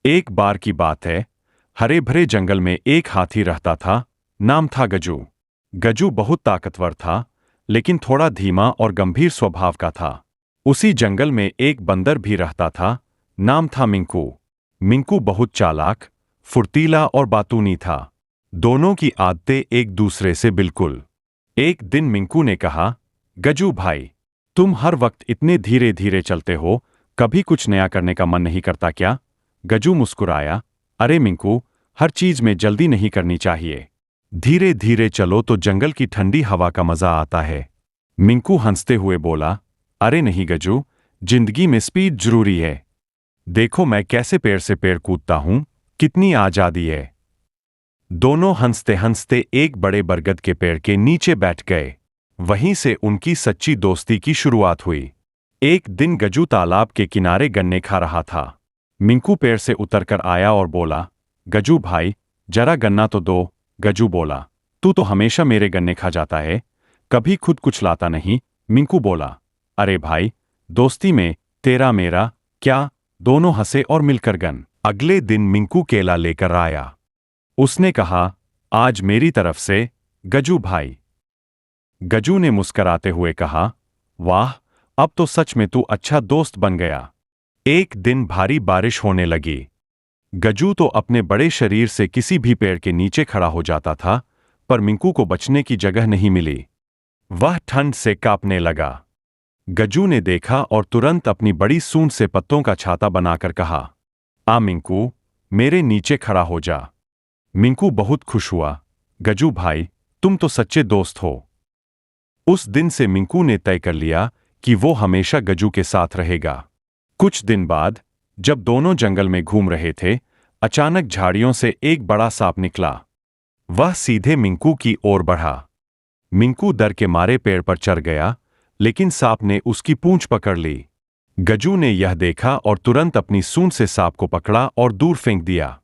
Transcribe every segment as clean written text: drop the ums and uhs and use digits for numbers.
एक बार की बात है, हरे भरे जंगल में एक हाथी रहता था। नाम था गजू। गजू बहुत ताकतवर था, लेकिन थोड़ा धीमा और गंभीर स्वभाव का था। उसी जंगल में एक बंदर भी रहता था। नाम था मिंकू। मिंकू बहुत चालाक, फुर्तीला और बातूनी था। दोनों की आदतें एक दूसरे से बिल्कुल। एक दिन मिंकू ने कहा, गजू भाई, तुम हर वक्त इतने धीरे धीरे चलते हो, कभी कुछ नया करने का मन नहीं करता क्या? गजू मुस्कुराया, अरे मिंकू, हर चीज में जल्दी नहीं करनी चाहिए। धीरे धीरे चलो तो जंगल की ठंडी हवा का मजा आता है। मिंकू हंसते हुए बोला, अरे नहीं गजू, जिंदगी में स्पीड जरूरी है। देखो मैं कैसे पेड़ से पेड़ कूदता हूं, कितनी आजादी है। दोनों हंसते हंसते एक बड़े बरगद के पेड़ के नीचे बैठ गए। वहीं से उनकी सच्ची दोस्ती की शुरुआत हुई। एक दिन गजू तालाब के किनारे गन्ने खा रहा था। मिंकू पेड़ से उतरकर आया और बोला, गजू भाई, जरा गन्ना तो दो। गजू बोला, तू तो हमेशा मेरे गन्ने खा जाता है, कभी खुद कुछ लाता नहीं। मिंकू बोला, अरे भाई, दोस्ती में तेरा मेरा क्या। दोनों हंसे और मिलकर गन। अगले दिन मिंकू केला लेकर आया। उसने कहा, आज मेरी तरफ से, गजू भाई। गजू ने मुस्कराते हुए कहा, वाह, अब तो सच में तू अच्छा दोस्त बन गया। एक दिन भारी बारिश होने लगी। गजू तो अपने बड़े शरीर से किसी भी पेड़ के नीचे खड़ा हो जाता था, पर मिंकू को बचने की जगह नहीं मिली। वह ठंड से कांपने लगा। गजू ने देखा और तुरंत अपनी बड़ी सूंड से पत्तों का छाता बनाकर कहा, आ मिंकू, मेरे नीचे खड़ा हो जा। मिंकू बहुत खुश हुआ, गजू भाई, तुम तो सच्चे दोस्त हो। उस दिन से मिंकू ने तय कर लिया कि वो हमेशा गजू के साथ रहेगा। कुछ दिन बाद, जब दोनों जंगल में घूम रहे थे, अचानक झाड़ियों से एक बड़ा सांप निकला। वह सीधे मिंकू की ओर बढ़ा। मिंकू डर के मारे पेड़ पर चढ़ गया, लेकिन सांप ने उसकी पूंछ पकड़ ली। गजू ने यह देखा और तुरंत अपनी सूंड से सांप को पकड़ा और दूर फेंक दिया।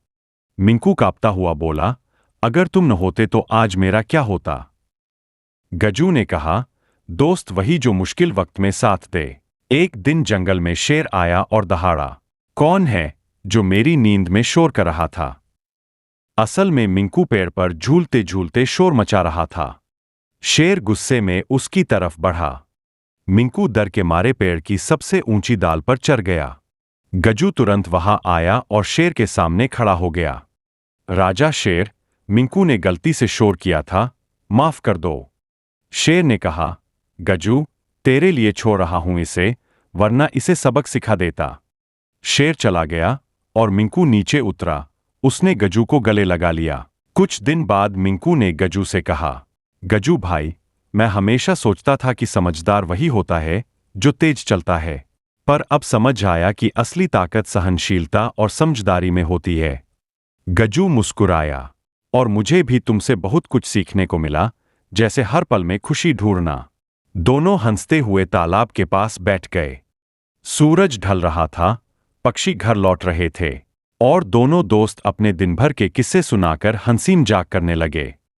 मिंकू कांपता हुआ बोला, अगर तुम न होते तो आज मेरा क्या होता? गजू ने कहा, दोस्त वही जो मुश्किल वक्त में साथ दे। एक दिन जंगल में शेर आया और दहाड़ा, कौन है जो मेरी नींद में शोर कर रहा था? असल में मिंकू पेड़ पर झूलते झूलते शोर मचा रहा था। शेर गुस्से में उसकी तरफ बढ़ा। मिंकू डर के मारे पेड़ की सबसे ऊंची डाल पर चढ़ गया। गजू तुरंत वहां आया और शेर के सामने खड़ा हो गया। राजा शेर, मिंकू ने गलती से शोर किया था, माफ कर दो। शेर ने कहा, गजू, तेरे लिए छोड़ रहा हूं इसे, वरना इसे सबक सिखा देता। शेर चला गया और मिंकू नीचे उतरा। उसने गजू को गले लगा लिया। कुछ दिन बाद मिंकू ने गजू से कहा, गजू भाई, मैं हमेशा सोचता था कि समझदार वही होता है जो तेज चलता है, पर अब समझ आया कि असली ताकत सहनशीलता और समझदारी में होती है। गजू मुस्कुराया, और मुझे भी तुमसे बहुत कुछ सीखने को मिला, जैसे हर पल में खुशी ढूंढना। दोनों हंसते हुए तालाब के पास बैठ गए। सूरज ढल रहा था, पक्षी घर लौट रहे थे, और दोनों दोस्त अपने दिन भर के किस्से सुनाकर हंसी मजाक करने लगे।